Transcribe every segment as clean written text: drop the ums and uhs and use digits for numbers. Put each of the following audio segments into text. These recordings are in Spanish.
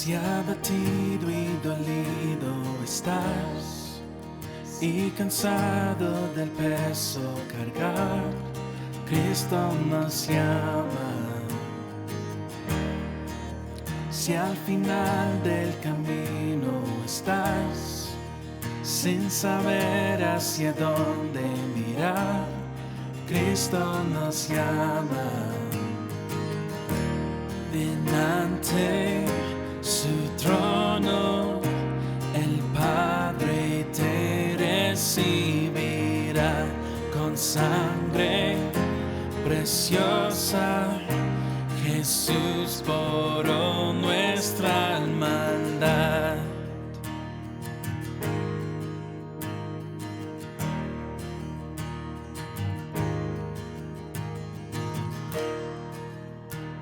Si abatido y dolido estás y cansado del peso cargar, Cristo nos llama. Si al final del camino estás sin saber hacia dónde mirar, Cristo nos llama. Ven ante su trono, el Padre te recibirá con sangre preciosa. Jesús borró nuestra maldad.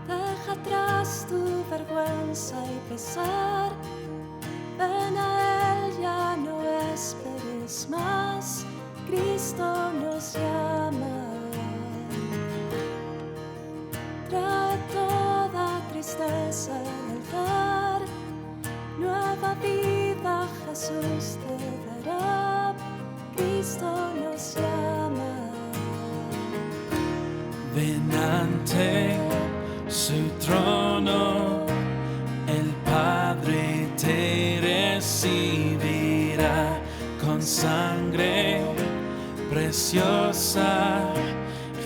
Deja atrás tu vergüenza y pesar. Ven a Él, ya no esperes más. Cristo nos llama. Trae toda tristeza al altar. Nueva vida Jesús te dará. Cristo nos llama. Ven ante su trono, el Padre te recibirá con sangre preciosa.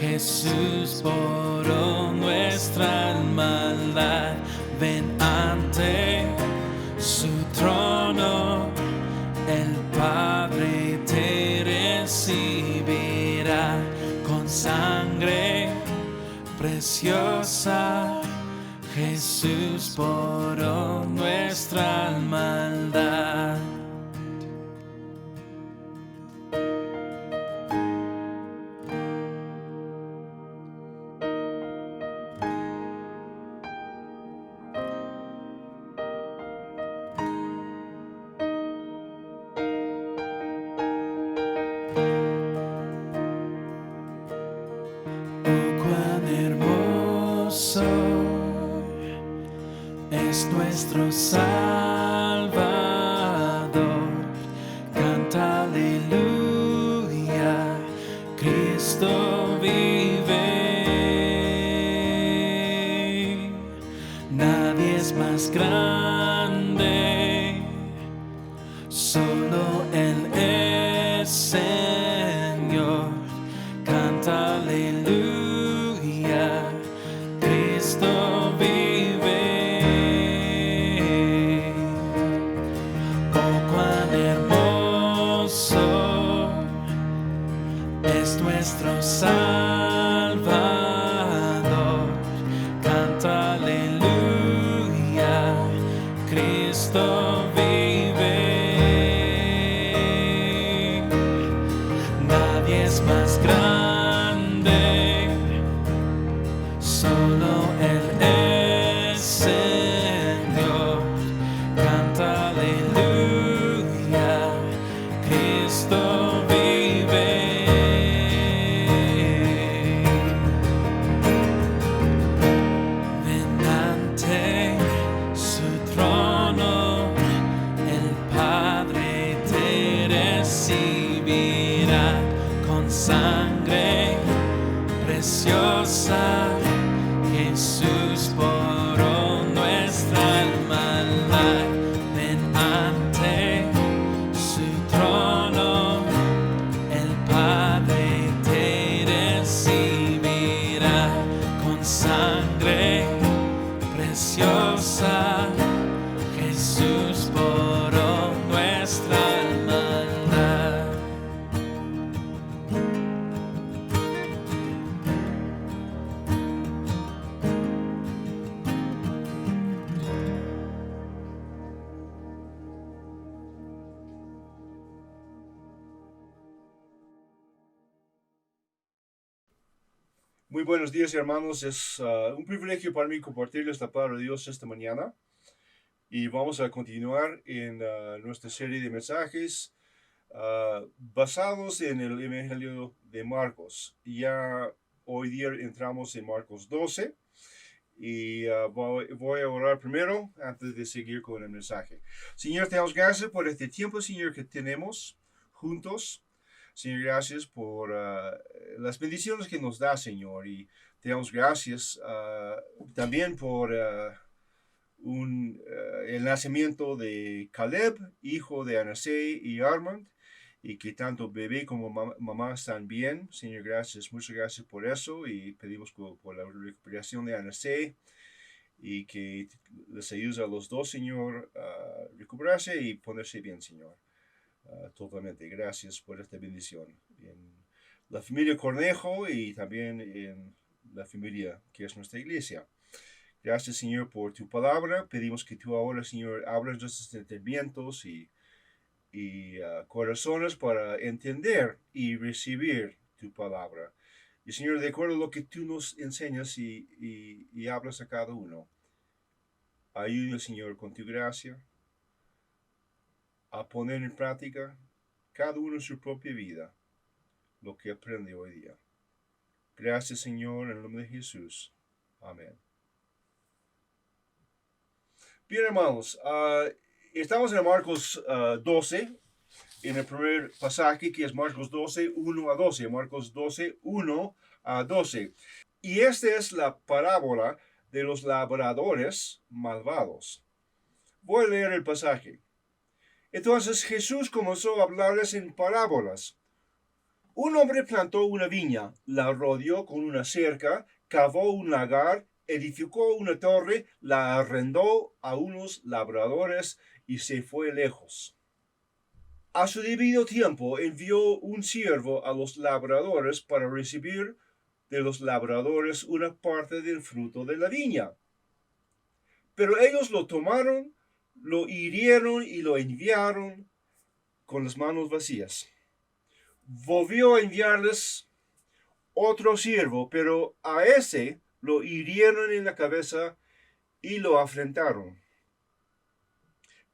Jesús borró nuestra maldad. Ven ante su trono, el Padre te recibirá con sangre preciosa. Jesús borró nuestra maldad. Es nuestro Salvador, canta aleluya, Cristo vive. Nadie es más grande, solo Él es Señor, canta aleluya, Cristo vive. Es nuestro Salvador, canta aleluya, Cristo vive. Nadie es más grande, solo Él es Señor, canta aleluya, Cristo vive. Sangre preciosa, Jesús borró nuestra maldad. Ven ante su trono, el Padre te recibirá con sangre preciosa. Jesús borró nuestra maldad. Muy buenos días, hermanos. Es un privilegio para mí compartirles la palabra de Dios esta mañana. Y vamos a continuar en nuestra serie de mensajes basados en el Evangelio de Marcos. Ya hoy día entramos en Marcos 12 Y voy a orar primero antes de seguir con el mensaje. Señor, te damos gracias por este tiempo, Señor, que tenemos juntos. Señor, gracias por las bendiciones que nos da, Señor. Y te damos gracias también por el nacimiento de Caleb, hijo de Anasei y Armand, y que tanto bebé como mamá están bien. Señor, gracias, muchas gracias por eso, y pedimos por la recuperación de Anasei, y que les ayude a los dos, Señor, a recuperarse y ponerse bien, Señor. Totalmente, gracias por esta bendición. En la familia Cornejo y también en la familia que es nuestra iglesia. Gracias, Señor, por tu palabra. Pedimos que tú ahora, Señor, abras nuestros entendimientos y corazones para entender y recibir tu palabra. Y, Señor, de acuerdo a lo que tú nos enseñas y hablas a cada uno, ayúdanos, Señor, con tu gracia a poner en práctica cada uno en su propia vida lo que aprende hoy día. Gracias, Señor, en el nombre de Jesús. Amén. Bien, hermanos, estamos en Marcos 12, en el primer pasaje que es Marcos 12, 1 a 12. Marcos 12, 1 a 12. Y esta es la parábola de los labradores malvados. Voy a leer el pasaje. Entonces Jesús comenzó a hablarles en parábolas. Un hombre plantó una viña, la rodeó con una cerca, cavó un lagar, edificó una torre, la arrendó a unos labradores y se fue lejos. A su debido tiempo envió un siervo a los labradores para recibir de los labradores una parte del fruto de la viña. Pero ellos lo tomaron, lo hirieron y lo enviaron con las manos vacías. Volvió a enviarles otro siervo, pero a ese lo hirieron en la cabeza y lo afrentaron.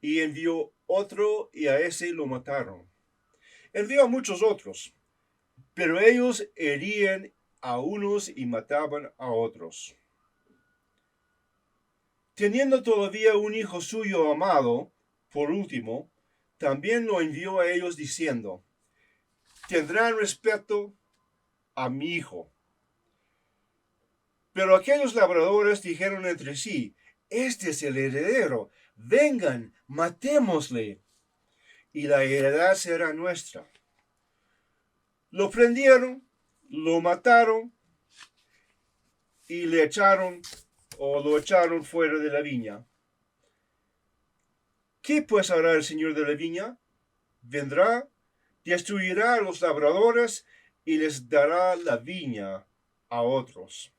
Y envió otro y a ese lo mataron. Envió a muchos otros, pero ellos herían a unos y mataban a otros. Teniendo todavía un hijo suyo amado, por último, también lo envió a ellos diciendo: tendrán respeto a mi hijo. Pero aquellos labradores dijeron entre sí: este es el heredero, vengan, matémosle, y la heredad será nuestra. Lo prendieron, lo mataron, y lo echaron fuera de la viña. ¿Qué pues hará el señor de la viña? Vendrá, destruirá a los labradores y les dará la viña a otros.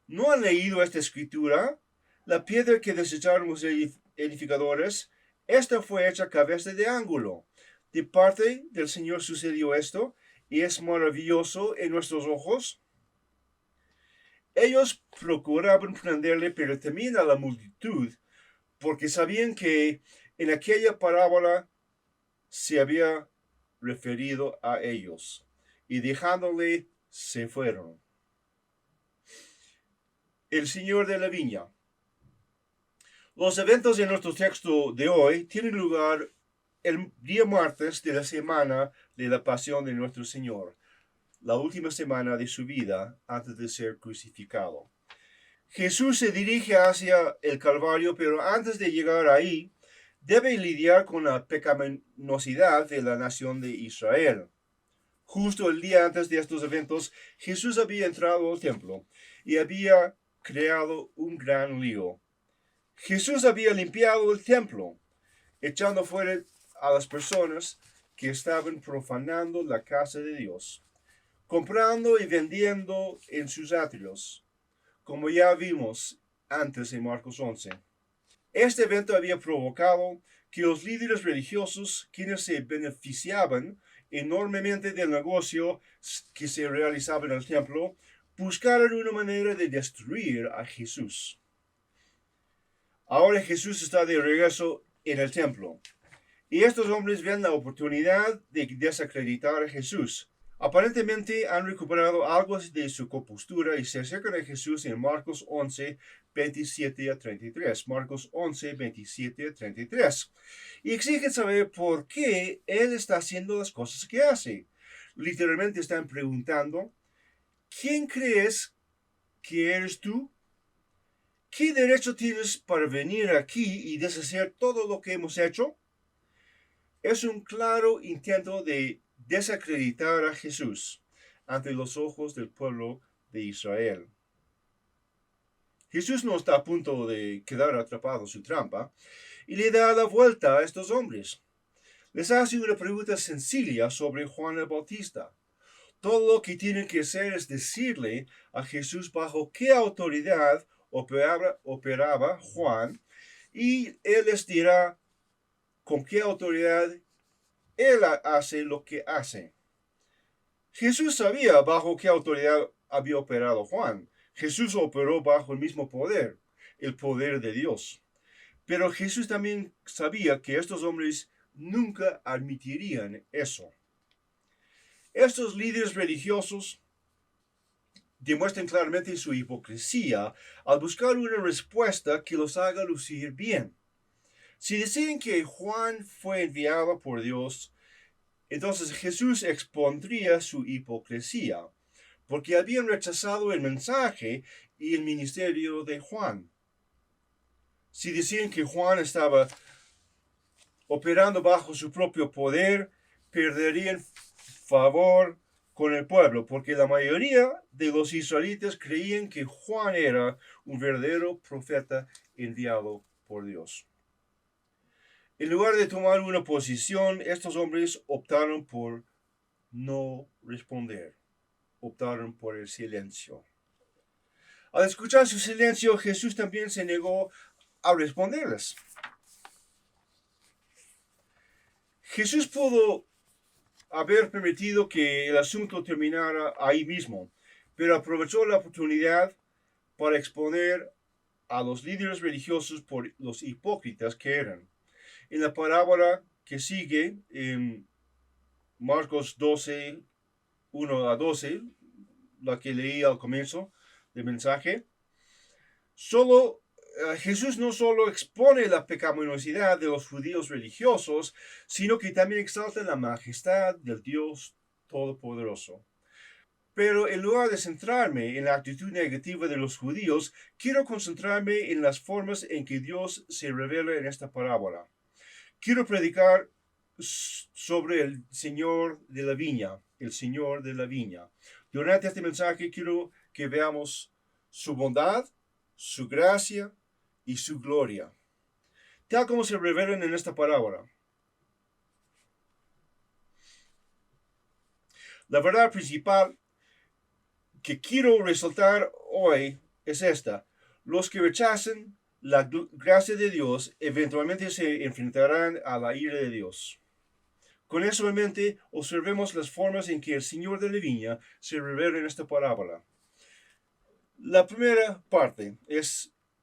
¿No han leído esta escritura? La piedra que desecharon los edificadores, esta fue hecha cabeza de ángulo. De parte del Señor sucedió esto, y es maravilloso en nuestros ojos. Ellos procuraban prenderle, pero temían a la multitud, porque sabían que en aquella parábola se había referido a ellos, y dejándole se fueron. El Señor de la viña. Los eventos de nuestro texto de hoy tienen lugar el día martes de la semana de la pasión de nuestro Señor, la última semana de su vida antes de ser crucificado. Jesús se dirige hacia el Calvario, pero antes de llegar ahí, debe lidiar con la pecaminosidad de la nación de Israel. Justo el día antes de estos eventos, Jesús había entrado al templo y había creado un gran lío. Jesús había limpiado el templo, echando fuera a las personas que estaban profanando la casa de Dios, comprando y vendiendo en sus atrios, como ya vimos antes en Marcos 11. Este evento había provocado que los líderes religiosos, quienes se beneficiaban enormemente del negocio que se realizaba en el templo, buscaron una manera de destruir a Jesús. Ahora Jesús está de regreso en el templo, y estos hombres ven la oportunidad de desacreditar a Jesús, Aparentemente han recuperado algo de su compostura y se acercan a Jesús en Marcos 11, 27 a 33. Marcos 11, 27 a 33. Y exigen saber por qué Él está haciendo las cosas que hace. Literalmente están preguntando, ¿quién crees que eres tú? ¿Qué derecho tienes para venir aquí y deshacer todo lo que hemos hecho? Es un claro intento de desacreditar a Jesús ante los ojos del pueblo de Israel. Jesús no está a punto de quedar atrapado en su trampa y le da la vuelta a estos hombres. Les hace una pregunta sencilla sobre Juan el Bautista. Todo lo que tienen que hacer es decirle a Jesús bajo qué autoridad operaba Juan, y él les dirá con qué autoridad él hace lo que hace. Jesús sabía bajo qué autoridad había operado Juan. Jesús operó bajo el mismo poder, el poder de Dios. Pero Jesús también sabía que estos hombres nunca admitirían eso. Estos líderes religiosos demuestran claramente su hipocresía al buscar una respuesta que los haga lucir bien. Si deciden que Juan fue enviado por Dios, entonces Jesús expondría su hipocresía, porque habían rechazado el mensaje y el ministerio de Juan. Si decían que Juan estaba operando bajo su propio poder, perderían favor con el pueblo, porque la mayoría de los israelitas creían que Juan era un verdadero profeta enviado por Dios. En lugar de tomar una posición, estos hombres optaron por no responder, optaron por el silencio. Al escuchar su silencio, Jesús también se negó a responderles. Jesús pudo haber permitido que el asunto terminara ahí mismo, pero aprovechó la oportunidad para exponer a los líderes religiosos por los hipócritas que eran. En la parábola que sigue, en Marcos 12, 1 a 12, la que leí al comienzo del mensaje, Jesús no solo expone la pecaminosidad de los judíos religiosos, sino que también exalta la majestad del Dios Todopoderoso. Pero en lugar de centrarme en la actitud negativa de los judíos, quiero concentrarme en las formas en que Dios se revela en esta parábola. Quiero predicar sobre el Señor de la viña, el Señor de la viña. Durante este mensaje quiero que veamos su bondad, su gracia y su gloria, tal como se revelan en esta parábola. La verdad principal que quiero resaltar hoy es esta: los que rechazan la gracia de Dios eventualmente se enfrentarán a la ira de Dios. Con eso en mente, observemos las formas en que el Señor de la viña se revela en esta parábola. La primera parte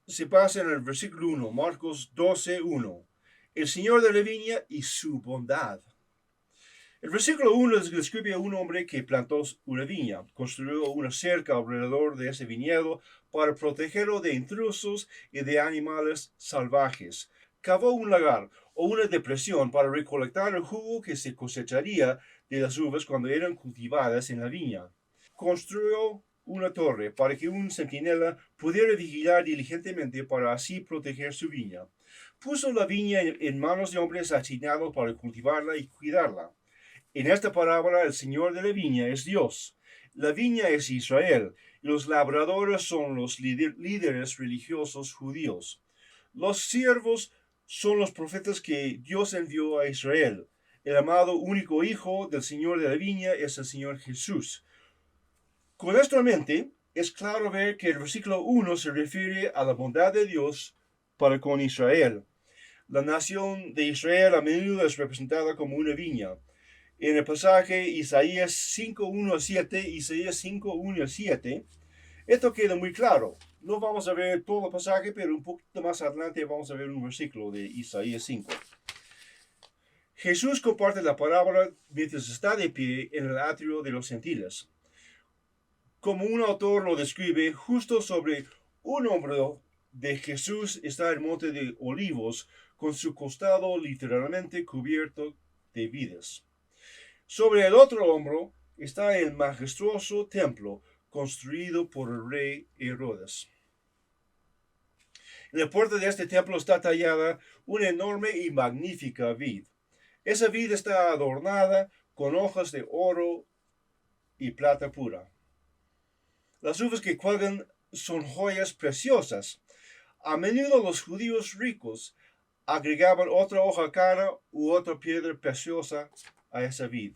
se basa en el versículo 1, Marcos 12, 1. El Señor de la viña y su bondad. El versículo 1 describe a un hombre que plantó una viña, construyó una cerca alrededor de ese viñedo para protegerlo de intrusos y de animales salvajes. Cavó un lagar o una depresión para recolectar el jugo que se cosecharía de las uvas cuando eran cultivadas en la viña. Construyó una torre para que un centinela pudiera vigilar diligentemente para así proteger su viña. Puso la viña en manos de hombres asignados para cultivarla y cuidarla. En esta parábola, el Señor de la viña es Dios. La viña es Israel, y los labradores son los líderes religiosos judíos. Los siervos son los profetas que Dios envió a Israel. El amado único Hijo del Señor de la viña es el Señor Jesús. Con esto en mente, es claro ver que el versículo 1 se refiere a la bondad de Dios para con Israel. La nación de Israel a menudo es representada como una viña. En el pasaje Isaías 5:1 a 7, Isaías 5:1 a 7, esto queda muy claro. No vamos a ver todo el pasaje, pero un poquito más adelante vamos a ver un versículo de Isaías 5. Jesús comparte la parábola mientras está de pie en el atrio de los gentiles. Como un autor lo describe, justo sobre un hombro de Jesús está el monte de Olivos, con su costado literalmente cubierto de vides. Sobre el otro hombro está el majestuoso templo construido por el rey Herodes. En la puerta de este templo está tallada una enorme y magnífica vid. Esa vid está adornada con hojas de oro y plata pura. Las uvas que cuelgan son joyas preciosas. A menudo los judíos ricos agregaban otra hoja cara u otra piedra preciosa a esa vid.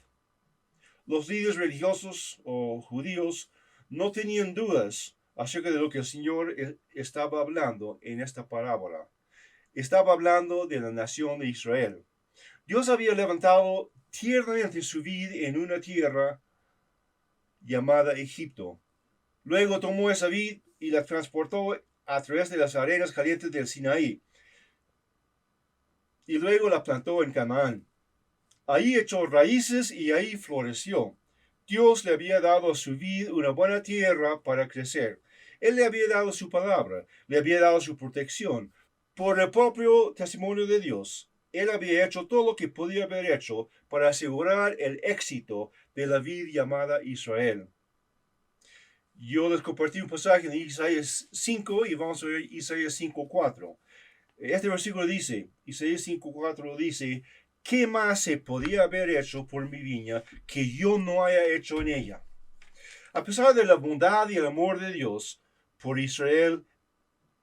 Los líderes religiosos o judíos no tenían dudas acerca de lo que el Señor estaba hablando en esta parábola. Estaba hablando de la nación de Israel. Dios había levantado tiernamente su vid en una tierra llamada Egipto. Luego tomó esa vid y la transportó a través de las arenas calientes del Sinaí. Y luego la plantó en Canaán. Ahí echó raíces y ahí floreció. Dios le había dado a su vid una buena tierra para crecer. Él le había dado su palabra, le había dado su protección. Por el propio testimonio de Dios, él había hecho todo lo que podía haber hecho para asegurar el éxito de la vid llamada Israel. Yo les compartí un pasaje en Isaías 5 y vamos a ver Isaías 5:4. Este versículo dice, Isaías 5:4 dice, ¿qué más se podía haber hecho por mi viña que yo no haya hecho en ella? A pesar de la bondad y el amor de Dios por Israel,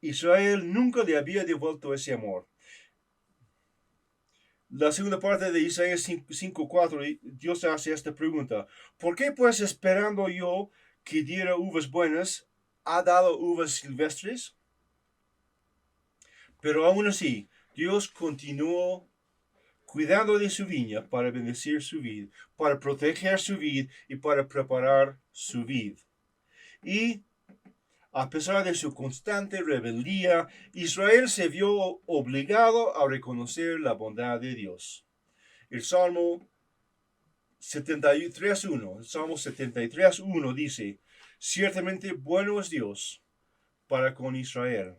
Israel nunca le había devuelto ese amor. La segunda parte de Isaías 5:4, Dios hace esta pregunta. ¿Por qué pues esperando yo que diera uvas buenas, ha dado uvas silvestres? Pero aún así, Dios continuó cuidando de su viña para bendecir su vid, para proteger su vid y para preparar su vid. Y a pesar de su constante rebeldía, Israel se vio obligado a reconocer la bondad de Dios. El Salmo 73:1 dice, ciertamente bueno es Dios para con Israel.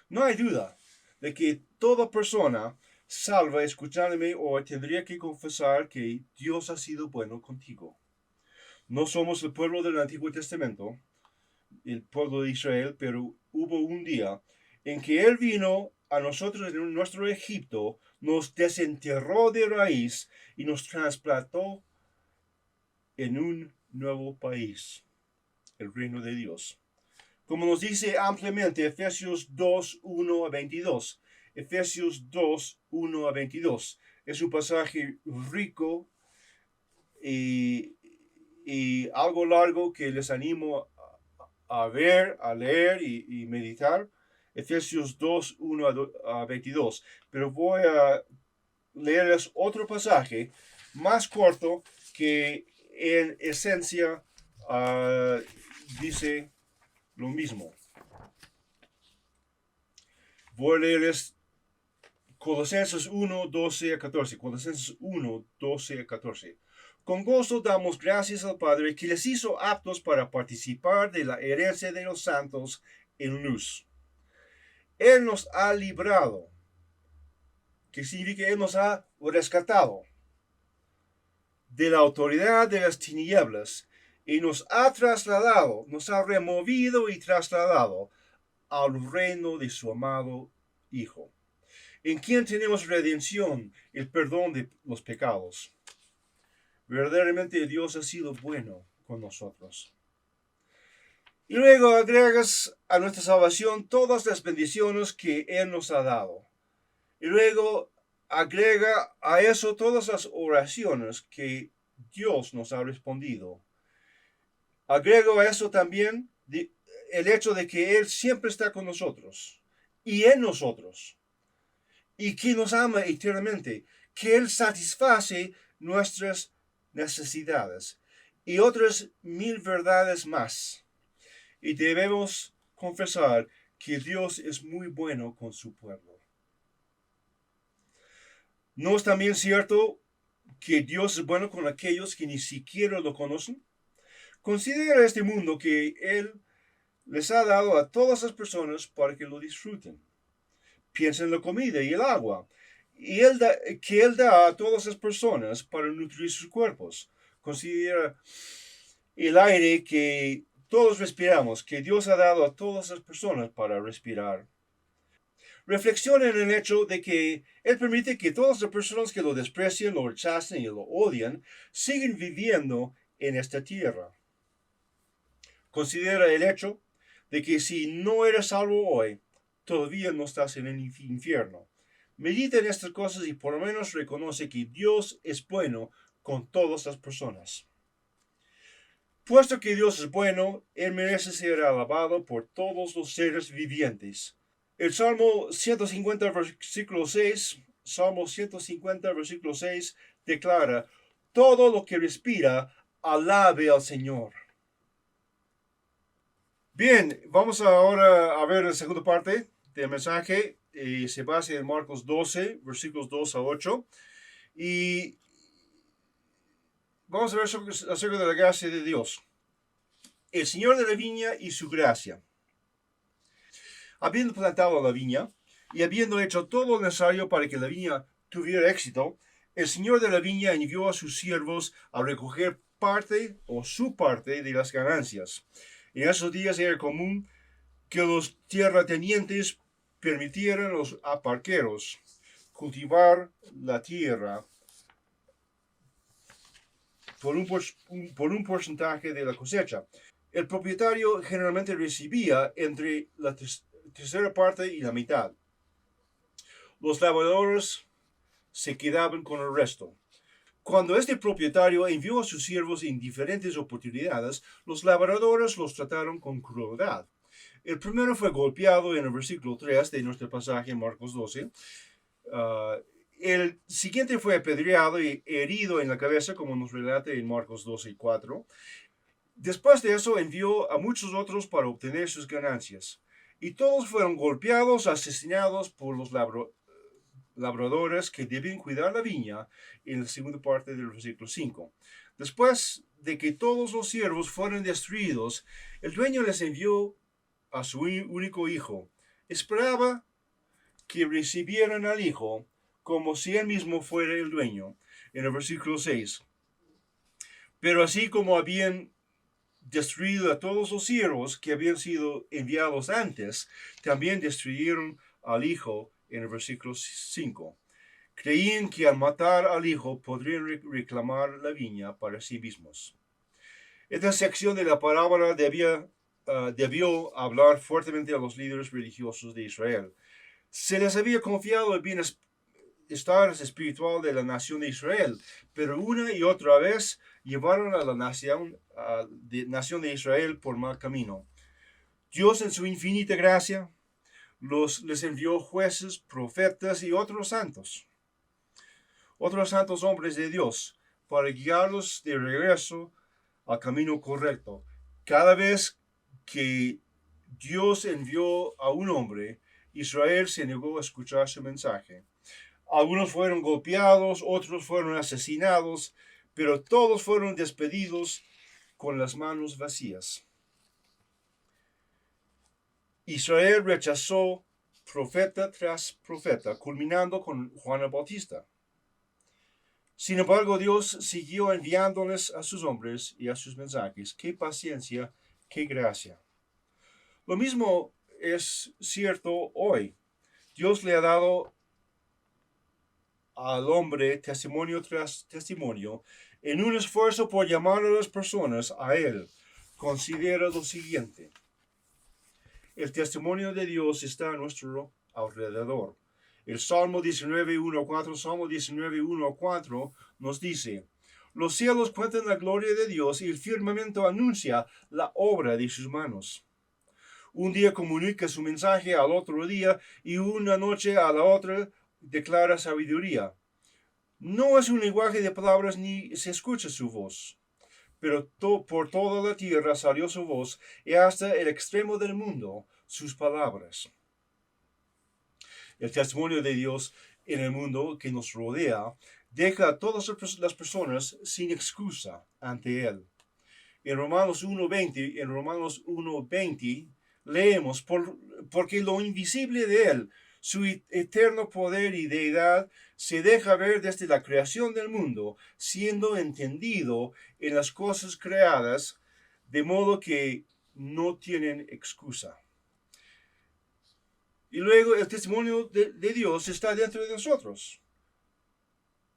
No hay duda de que toda persona salva escuchándome hoy tendría que confesar que Dios ha sido bueno contigo. No somos el pueblo del Antiguo Testamento, el pueblo de Israel, pero hubo un día en que Él vino a nosotros en nuestro Egipto, nos desenterró de raíz y nos trasplantó en un nuevo país, el reino de Dios. Como nos dice ampliamente Efesios 2:1-22. Efesios 2:1-22. Es un pasaje rico y algo largo que les animo a ver, a leer y meditar. Efesios 2:1-22. Pero voy a leerles otro pasaje más corto que en esencia dice lo mismo. Voy a leerles Colosenses 1:12-14. Colosenses 1:12-14. Con gozo damos gracias al Padre que les hizo aptos para participar de la herencia de los santos en luz. Él nos ha librado, que significa Él nos ha rescatado de la autoridad de las tinieblas y nos ha trasladado, nos ha removido y trasladado al reino de su amado Hijo, en quien tenemos redención, el perdón de los pecados. Verdaderamente Dios ha sido bueno con nosotros. Y luego agregas a nuestra salvación todas las bendiciones que Él nos ha dado. Y luego agrega a eso todas las oraciones que Dios nos ha respondido. Agrego a eso también el hecho de que Él siempre está con nosotros y en nosotros. Y que nos ama eternamente. Que Él satisface nuestras necesidades y otras 1000 verdades más. Y debemos confesar que Dios es muy bueno con su pueblo. ¿No es también cierto que Dios es bueno con aquellos que ni siquiera lo conocen? Considera este mundo que Él les ha dado a todas las personas para que lo disfruten. Piensa en la comida y el agua que Él da a todas las personas para nutrir sus cuerpos. Considera el aire que todos respiramos, que Dios ha dado a todas las personas para respirar. Reflexiona en el hecho de que Él permite que todas las personas que lo desprecian, lo rechazan y lo odian, siguen viviendo en esta tierra. Considera el hecho de que si no eres salvo hoy, todavía no estás en el infierno. Medita en estas cosas y por lo menos reconoce que Dios es bueno con todas las personas. Puesto que Dios es bueno, Él merece ser alabado por todos los seres vivientes. El Salmo 150, versículo 6, Salmo 150, versículo 6, declara, todo lo que respira, alabe al Señor. Bien, vamos ahora a ver la segunda parte del mensaje. Se basa en Marcos 12, versículos 2 a 8. Y vamos a ver acerca de la gracia de Dios. El Señor de la viña y su gracia. Habiendo plantado la viña y habiendo hecho todo lo necesario para que la viña tuviera éxito, el Señor de la viña envió a sus siervos a recoger parte o su parte de las ganancias. En esos días era común que los tierratenientes permitieran a los aparqueros cultivar la tierra por un porcentaje de la cosecha. El propietario generalmente recibía entre la tercera parte y la mitad. Los labradores se quedaban con el resto. Cuando este propietario envió a sus siervos en diferentes oportunidades, los labradores los trataron con crueldad. El primero fue golpeado en el versículo 3 de nuestro pasaje en Marcos 12. El siguiente fue apedreado y herido en la cabeza, como nos relata en Marcos 12 y 4. Después de eso envió a muchos otros para obtener sus ganancias. Y todos fueron golpeados, asesinados por los labradores que deben cuidar la viña, en la segunda parte del versículo 5. Después de que todos los siervos fueron destruidos, el dueño les envió a su único hijo. Esperaba que recibieran al hijo como si él mismo fuera el dueño, en el versículo 6. Pero así como habían destruido a todos los siervos que habían sido enviados antes, también destruyeron al hijo en el versículo 5. Creían que al matar al hijo podrían reclamar la viña para sí mismos. Esta sección de la parábola debió hablar fuertemente a los líderes religiosos de Israel. Se les había confiado el bienestar espiritual de la nación de Israel, pero una y otra vez llevaron a la nación de Israel por mal camino. Dios en su infinita gracia les envió jueces, profetas y otros santos hombres de Dios, para guiarlos de regreso al camino correcto. Cada vez que Dios envió a un hombre, Israel se negó a escuchar su mensaje. Algunos fueron golpeados, otros fueron asesinados, pero todos fueron despedidos con las manos vacías. Israel rechazó profeta tras profeta, culminando con Juan el Bautista. Sin embargo, Dios siguió enviándoles a sus hombres y a sus mensajes. ¡Qué paciencia, qué gracia! Lo mismo es cierto hoy. Dios le ha dado al hombre testimonio tras testimonio en un esfuerzo por llamar a las personas a Él. Considera lo siguiente. El testimonio de Dios está a nuestro alrededor. El Salmo 19.1.4, Salmo 19.1.4 nos dice, los cielos cuentan la gloria de Dios y el firmamento anuncia la obra de sus manos. Un día comunica su mensaje al otro día y una noche a la otra declara sabiduría. No es un lenguaje de palabras ni se escucha su voz, pero por toda la tierra salió su voz y hasta el extremo del mundo sus palabras. El testimonio de Dios en el mundo que nos rodea deja a todas las personas sin excusa ante Él. En Romanos 1:20 leemos, porque lo invisible de Él, su eterno poder y deidad, se deja ver desde la creación del mundo, siendo entendido en las cosas creadas, de modo que no tienen excusa. Y luego el testimonio de Dios está dentro de nosotros.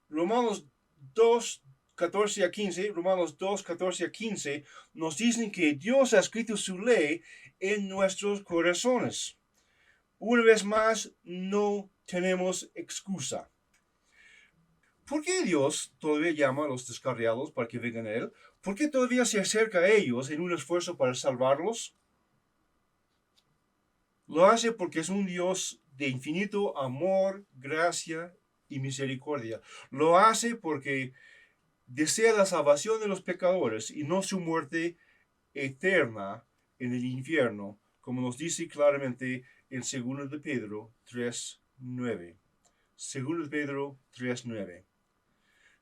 Romanos 2:14-15 nos dicen que Dios ha escrito su ley en nuestros corazones. Una vez más, no tenemos excusa. ¿Por qué Dios todavía llama a los descarriados para que vengan a Él? ¿Por qué todavía se acerca a ellos en un esfuerzo para salvarlos? Lo hace porque es un Dios de infinito amor, gracia y misericordia. Lo hace porque desea la salvación de los pecadores y no su muerte eterna en el infierno, como nos dice claramente en 2 de Pedro 3:9. 2 de Pedro 3:9.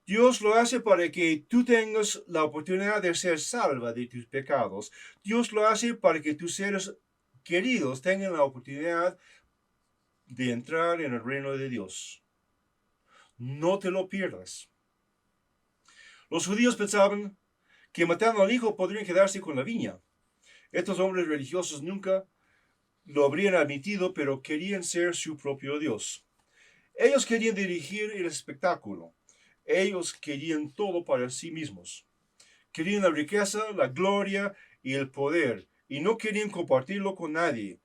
Dios lo hace para que tú tengas la oportunidad de ser salva de tus pecados. Dios lo hace para que tus seres queridos tengan la oportunidad de entrar en el reino de Dios. No te lo pierdas. Los judíos pensaban que matando al hijo podrían quedarse con la viña. Estos hombres religiosos nunca lo habrían admitido, pero querían ser su propio Dios. Ellos querían dirigir el espectáculo. Ellos querían todo para sí mismos. Querían la riqueza, la gloria y el poder, y no querían compartirlo con nadie,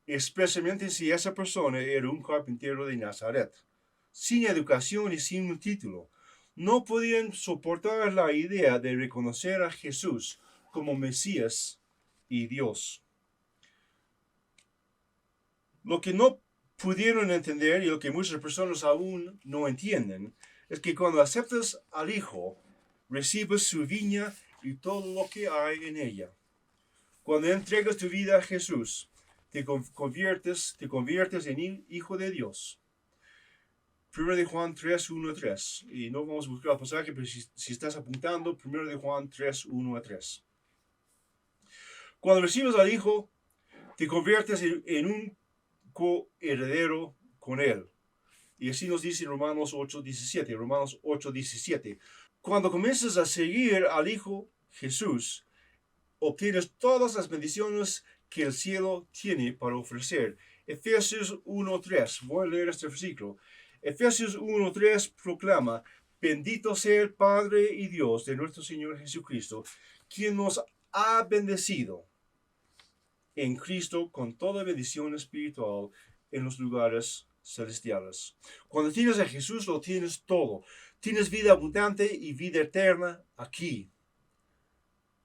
especialmente si esa persona era un carpintero de Nazaret, sin educación y sin un título. No podían soportar la idea de reconocer a Jesús como Mesías y Dios. Lo que no pudieron entender y lo que muchas personas aún no entienden es que cuando aceptas al Hijo, recibes su viña y todo lo que hay en ella. Cuando entregas tu vida a Jesús, te conviertes en hijo de Dios. 1 de Juan 3:1-3. Y no vamos a buscar el pasaje, pero si estás apuntando, 1 de Juan 3:1-3. Cuando recibes al Hijo, te conviertes en un coheredero con Él. Y así nos dice Romanos 8:17. Cuando comienzas a seguir al Hijo Jesús, obtienes todas las bendiciones que el cielo tiene para ofrecer. Efesios 1:3. Voy a leer este versículo. Efesios 1:3 proclama: bendito sea el Padre y Dios de nuestro Señor Jesucristo, quien nos ha bendecido en Cristo con toda bendición espiritual en los lugares celestiales. Cuando tienes a Jesús, lo tienes todo. Tienes vida abundante y vida eterna aquí,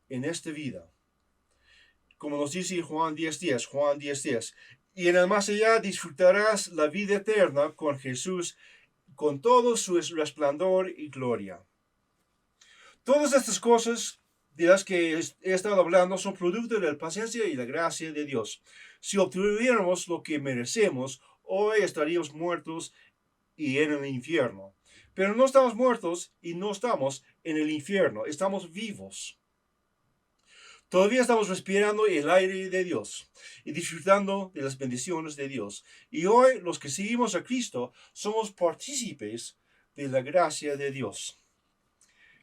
en esta vida. Como nos dice Juan 10:10. Y en el más allá disfrutarás la vida eterna con Jesús, con todo su resplandor y gloria. Todas estas cosas de las que he estado hablando son producto de la paciencia y la gracia de Dios. Si obtuviéramos lo que merecemos, hoy estaríamos muertos y en el infierno. Pero no estamos muertos y no estamos en el infierno, estamos vivos. Todavía estamos respirando el aire de Dios y disfrutando de las bendiciones de Dios. Y hoy los que seguimos a Cristo somos partícipes de la gracia de Dios.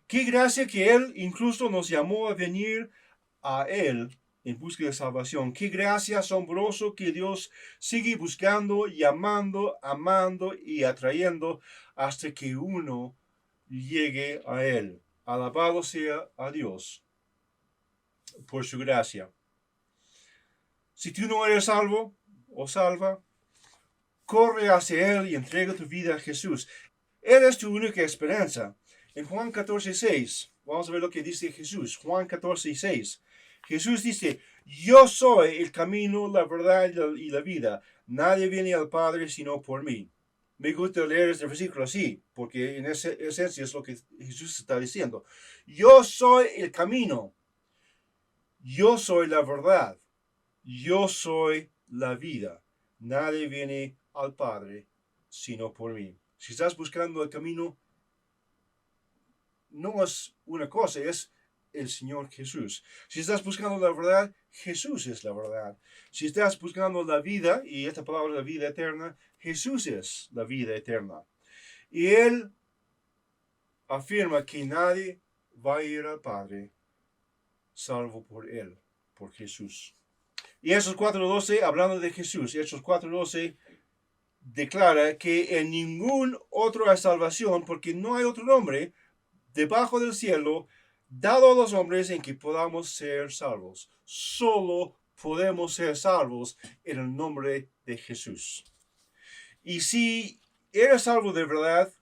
Qué gracia que Él incluso nos llamó a venir a Él en busca de salvación. Qué gracia asombroso que Dios sigue buscando, llamando, amando y atrayendo hasta que uno llegue a Él. Alabado sea a Dios por su gracia. Si tú no eres salvo o salva, corre hacia Él y entrega tu vida a Jesús. Él es tu única esperanza. En Juan 14:6, vamos a ver lo que dice Jesús. Juan 14:6. Jesús dice: yo soy el camino, la verdad y la vida. Nadie viene al Padre sino por mí. Me gusta leer este versículo así, porque en esencia es lo que Jesús está diciendo. Yo soy el camino. Yo soy la verdad. Yo soy la vida. Nadie viene al Padre sino por mí. Si estás buscando el camino, no es una cosa, es el Señor Jesús. Si estás buscando la verdad, Jesús es la verdad. Si estás buscando la vida, y esta palabra la vida eterna, Jesús es la vida eterna. Y Él afirma que nadie va a ir al Padre salvo por Él, por Jesús. Y Hechos 4:12, hablando de Jesús, Hechos 4:12 declara que en ningún otro hay salvación, porque no hay otro nombre debajo del cielo dado a los hombres en que podamos ser salvos. Solo podemos ser salvos en el nombre de Jesús. Y si eres salvo de verdad,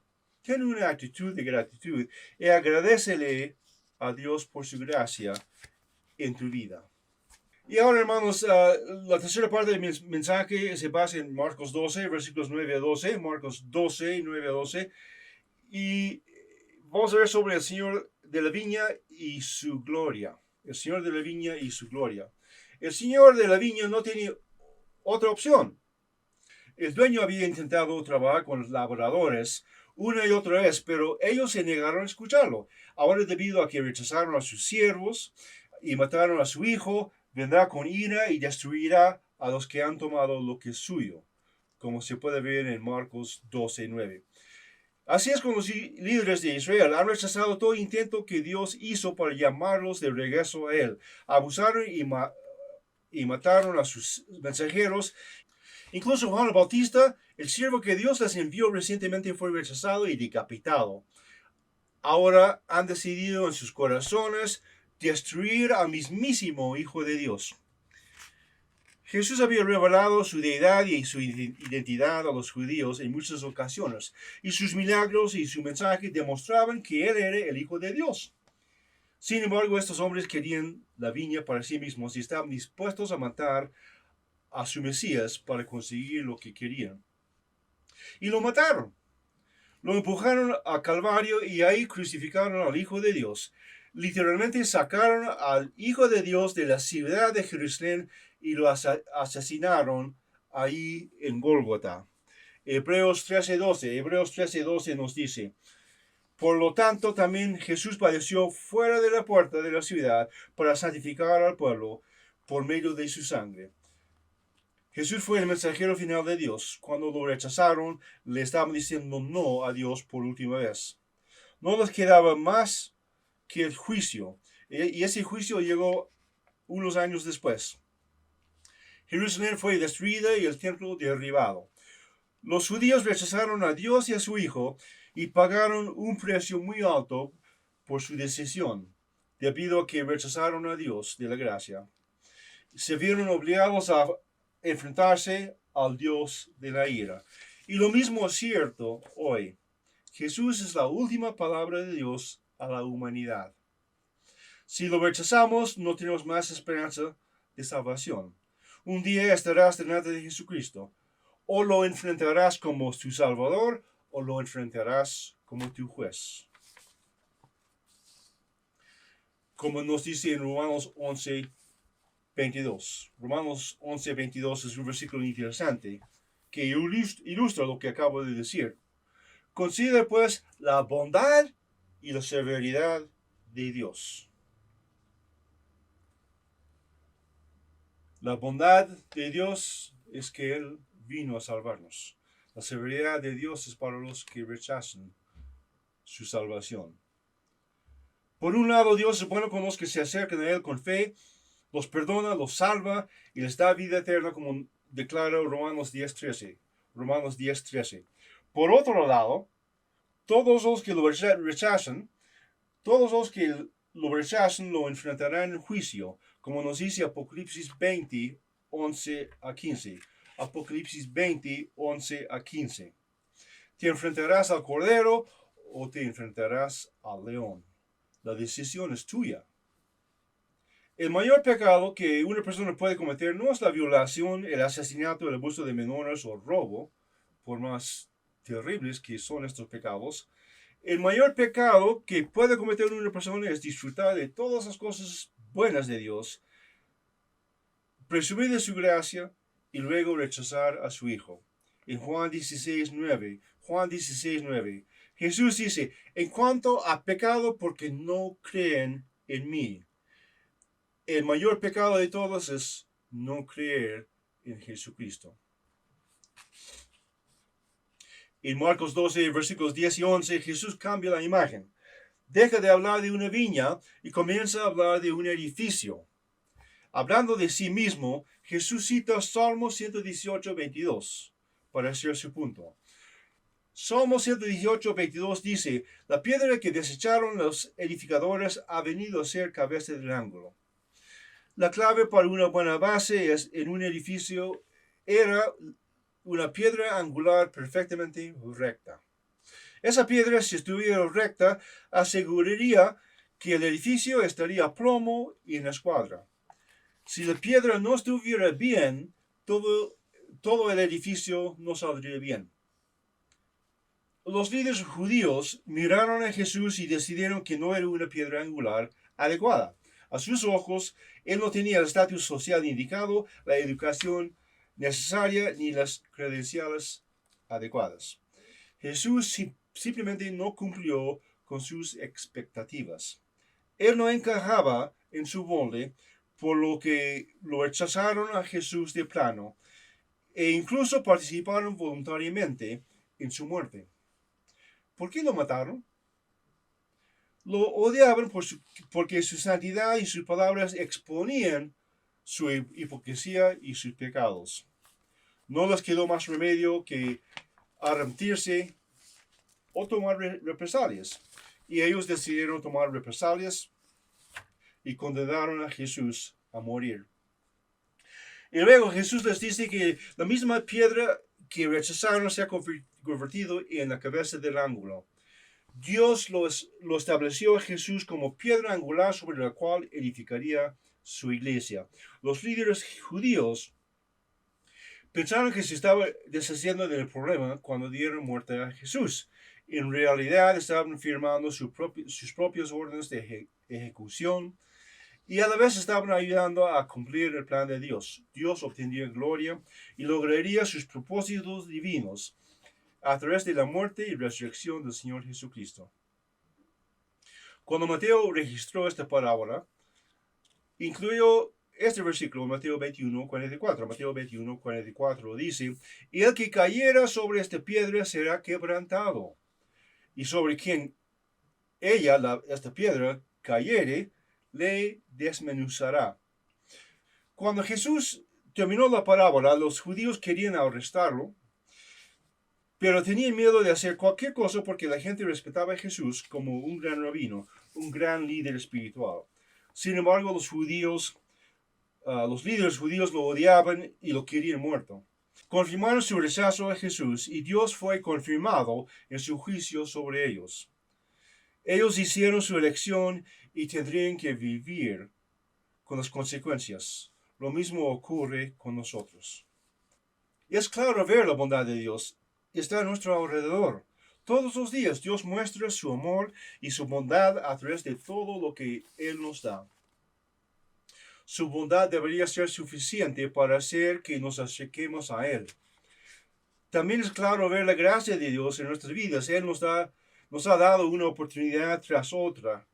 ten una actitud de gratitud y agradécele a Dios por su gracia en tu vida. Y ahora, hermanos, la tercera parte de mi mensaje se basa en Marcos 12, versículos 9 a 12. Marcos 12, 9 a 12. Y vamos a ver sobre el Señor de la viña y su gloria. El Señor de la viña y su gloria. El Señor de la viña no tiene otra opción. El dueño había intentado trabajar con los labradores una y otra vez, pero ellos se negaron a escucharlo. Ahora, debido a que rechazaron a sus siervos y mataron a su hijo, vendrá con ira y destruirá a los que han tomado lo que es suyo, como se puede ver en Marcos 12:9. Así es con los líderes de Israel. Han rechazado todo intento que Dios hizo para llamarlos de regreso a Él. Abusaron y mataron a sus mensajeros. Incluso Juan el Bautista, el siervo que Dios les envió recientemente, fue rechazado y decapitado. Ahora han decidido en sus corazones destruir al mismísimo Hijo de Dios. Jesús había revelado su deidad y su identidad a los judíos en muchas ocasiones, y sus milagros y su mensaje demostraban que Él era el Hijo de Dios. Sin embargo, estos hombres querían la viña para sí mismos y estaban dispuestos a matar a su Mesías para conseguir lo que querían. Y lo mataron. Lo empujaron a Calvario y ahí crucificaron al Hijo de Dios. Literalmente sacaron al Hijo de Dios de la ciudad de Jerusalén y lo asesinaron ahí en Gólgota. Hebreos 13:12 nos dice: por lo tanto, también Jesús padeció fuera de la puerta de la ciudad para santificar al pueblo por medio de su sangre. Jesús fue el mensajero final de Dios. Cuando lo rechazaron, le estaban diciendo no a Dios por última vez. No les quedaba más que el juicio, y ese juicio llegó unos años después. Jerusalén fue destruida y el templo derribado. Los judíos rechazaron a Dios y a su Hijo y pagaron un precio muy alto por su decisión, debido a que rechazaron a Dios de la gracia. Se vieron obligados a enfrentarse al Dios de la ira. Y lo mismo es cierto hoy. Jesús es la última palabra de Dios a la humanidad. Si lo rechazamos, no tenemos más esperanza de salvación. Un día estarás delante de Jesucristo. O lo enfrentarás como tu Salvador, o lo enfrentarás como tu juez. Como nos dice en Romanos 11:22. Romanos 11:22 es un versículo interesante que ilustra lo que acabo de decir. Considera pues la bondad y la severidad de Dios. La bondad de Dios es que Él vino a salvarnos. La severidad de Dios es para los que rechazan su salvación. Por un lado, Dios es bueno con los que se acercan a Él con fe, los perdona, los salva y les da vida eterna, como declara Romanos 10:13. Romanos 10:13. Por otro lado, todos los que lo rechazan lo enfrentarán en juicio, como nos dice Apocalipsis 20:11-15. Apocalipsis 20:11-15. ¿Te enfrentarás al Cordero o te enfrentarás al león? La decisión es tuya. El mayor pecado que una persona puede cometer no es la violación, el asesinato, el abuso de menores o el robo, por más terribles que son estos pecados. El mayor pecado que puede cometer una persona es disfrutar de todas las cosas buenas de Dios, presumir de su gracia y luego rechazar a su Hijo. en Juan 16:9. Juan 16:9. Jesús dice, en cuanto a pecado porque no creen en mí. El mayor pecado de todos es no creer en Jesucristo. En Marcos 12, versículos 10 y 11, Jesús cambia la imagen. Deja de hablar de una viña y comienza a hablar de un edificio. Hablando de sí mismo, Jesús cita Salmo 118, 22 para hacer su punto. Salmo 118, 22 dice, la piedra que desecharon los edificadores ha venido a ser cabeza del ángulo. La clave para una buena base en un edificio era una piedra angular perfectamente recta. Esa piedra, si estuviera recta, aseguraría que el edificio estaría a plomo y en escuadra. Si la piedra no estuviera bien, todo el edificio no saldría bien. Los líderes judíos miraron a Jesús y decidieron que no era una piedra angular adecuada. A sus ojos, él no tenía el estatus social indicado, la educación necesaria ni las credenciales adecuadas. Jesús simplemente no cumplió con sus expectativas. Él no encajaba en su molde, por lo que lo rechazaron a Jesús de plano e incluso participaron voluntariamente en su muerte. ¿Por qué lo mataron? Lo odiaban porque su santidad y sus palabras exponían su hipocresía y sus pecados. No les quedó más remedio que arrepentirse o tomar represalias. Y ellos decidieron tomar represalias y condenaron a Jesús a morir. Y luego Jesús les dice que la misma piedra que rechazaron se ha convertido en la cabeza del ángulo. Dios lo estableció a Jesús como piedra angular sobre la cual edificaría su iglesia. Los líderes judíos pensaron que se estaba deshaciendo del problema cuando dieron muerte a Jesús. En realidad estaban firmando sus propias órdenes de ejecución y a la vez estaban ayudando a cumplir el plan de Dios. Dios obtendría gloria y lograría sus propósitos divinos a través de la muerte y resurrección del Señor Jesucristo. Cuando Mateo registró esta parábola, incluyó este versículo, Mateo 21, 44. Mateo 21, 44 dice, y el que cayera sobre esta piedra será quebrantado, y sobre quien esta piedra, cayere, le desmenuzará. Cuando Jesús terminó la parábola, los judíos querían arrestarlo, pero tenían miedo de hacer cualquier cosa porque la gente respetaba a Jesús como un gran rabino, un gran líder espiritual. Sin embargo, los líderes judíos lo odiaban y lo querían muerto. Confirmaron su rechazo a Jesús y Dios fue confirmado en su juicio sobre ellos. Ellos hicieron su elección y tendrían que vivir con las consecuencias. Lo mismo ocurre con nosotros. Y es claro ver la bondad de Dios. Está a nuestro alrededor. Todos los días Dios muestra su amor y su bondad a través de todo lo que Él nos da. Su bondad debería ser suficiente para hacer que nos acerquemos a Él. También es claro ver la gracia de Dios en nuestras vidas. Él nos ha dado una oportunidad tras otra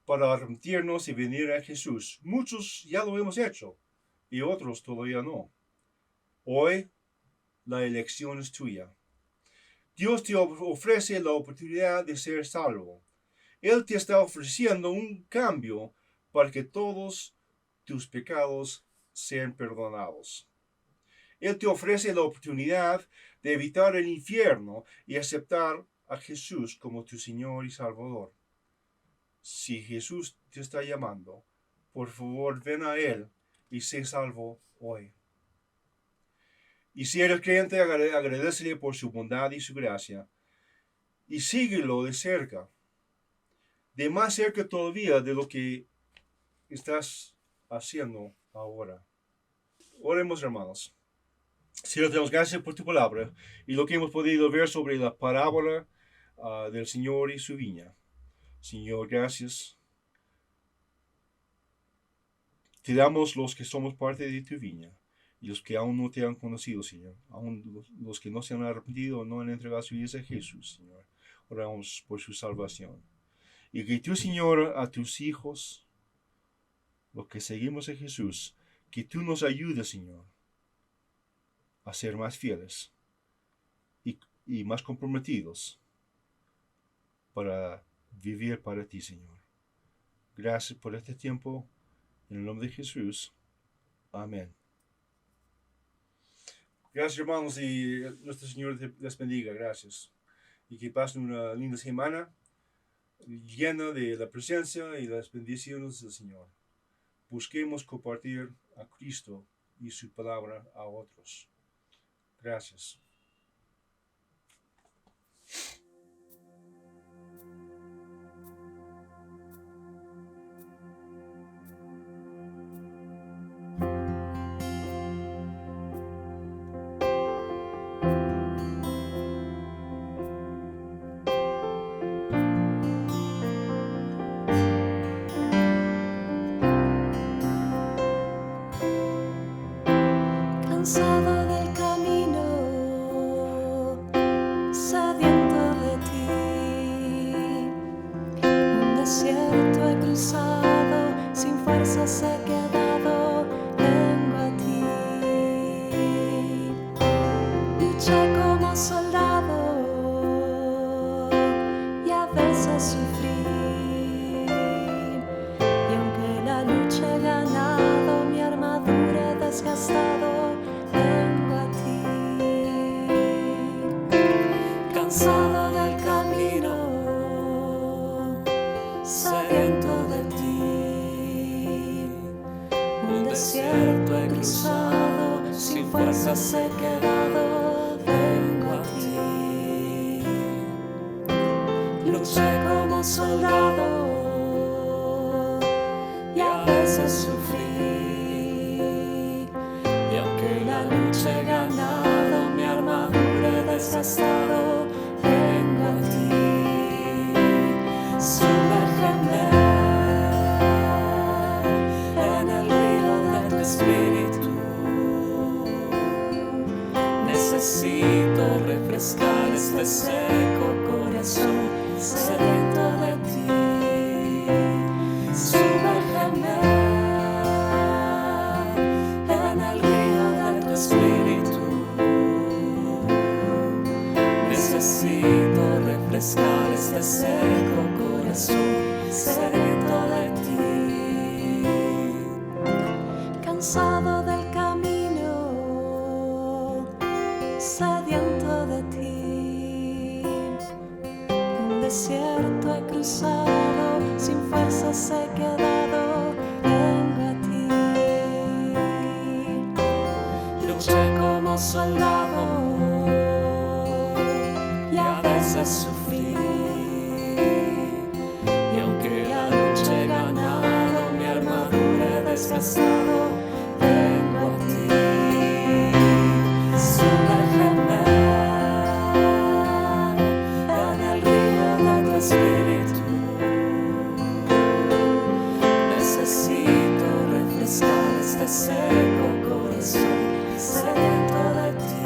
para arrepentirnos y venir a Jesús. Muchos ya lo hemos hecho y otros todavía no. Hoy la elección es tuya. Dios te ofrece la oportunidad de ser salvo. Él te está ofreciendo un cambio para que todos tus pecados sean perdonados. Él te ofrece la oportunidad de evitar el infierno y aceptar a Jesús como tu Señor y Salvador. Si Jesús te está llamando, por favor ven a Él y sé salvo hoy. Y si eres creyente, agradecele por su bondad y su gracia. Y síguelo de cerca. De más cerca todavía de lo que estás haciendo ahora. Oremos, hermanos. Señor, te damos gracias por tu palabra y lo que hemos podido ver sobre la parábola del Señor y su viña. Señor, gracias. Te damos los que somos parte de tu viña. y los que aún no te han conocido, Señor, aún los que no se han arrepentido, no han entregado su vida a Jesús, Señor. Oramos por su salvación. Y que tú, Señor, a tus hijos, los que seguimos a Jesús, que tú nos ayudes, Señor, a ser más fieles y más comprometidos para vivir para ti, Señor. Gracias por este tiempo. En el nombre de Jesús. Amén. Gracias, hermanos, y nuestro Señor les bendiga. Gracias. Y que pasen una linda semana llena de la presencia y las bendiciones del Señor. Busquemos compartir a Cristo y su palabra a otros. Gracias. Cansado del camino, sediento de ti. Un desierto he cruzado, sin fuerzas he quedado, vengo a ti. Luché como soldado y a veces sufrí. Y aunque la lucha he ganado, mi armadura he desgastado, cansado del camino, sediento de ti. Un desierto he cruzado, sin fuerzas he quedado, vengo a ti. Luché como soldado y a veces sufrí. Y aunque la lucha he ganado, mi armadura he desgastado, vengo a ti. Sumérgeme en el río de tu espíritu. Necesito refrescar este seco corazón sediento de ti. Sumérgeme en el río de tu espíritu. Necesito refrescar este seco corazón sediento de ti. Cansado del camino, sediento de ti. Un desierto he cruzado, sin fuerzas he quedado, vengo a ti. Luché como soldado y a veces sufrí. Y aunque la lucha he ganado, mi armadura he desgastado, vengo a ti. Sumérgeme en el río de tu espíritu. Necesito refrescar este seco corazón sediento de ti.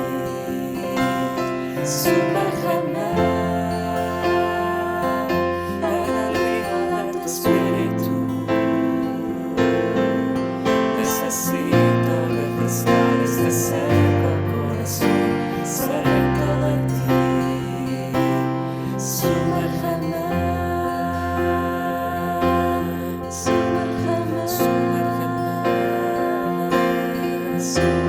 Sumérgeme en el río de tu espíritu. Necesito refrescar este seco corazón sediento de ti. Sumérgeme, sumérgeme, sumérgeme, sumérgeme.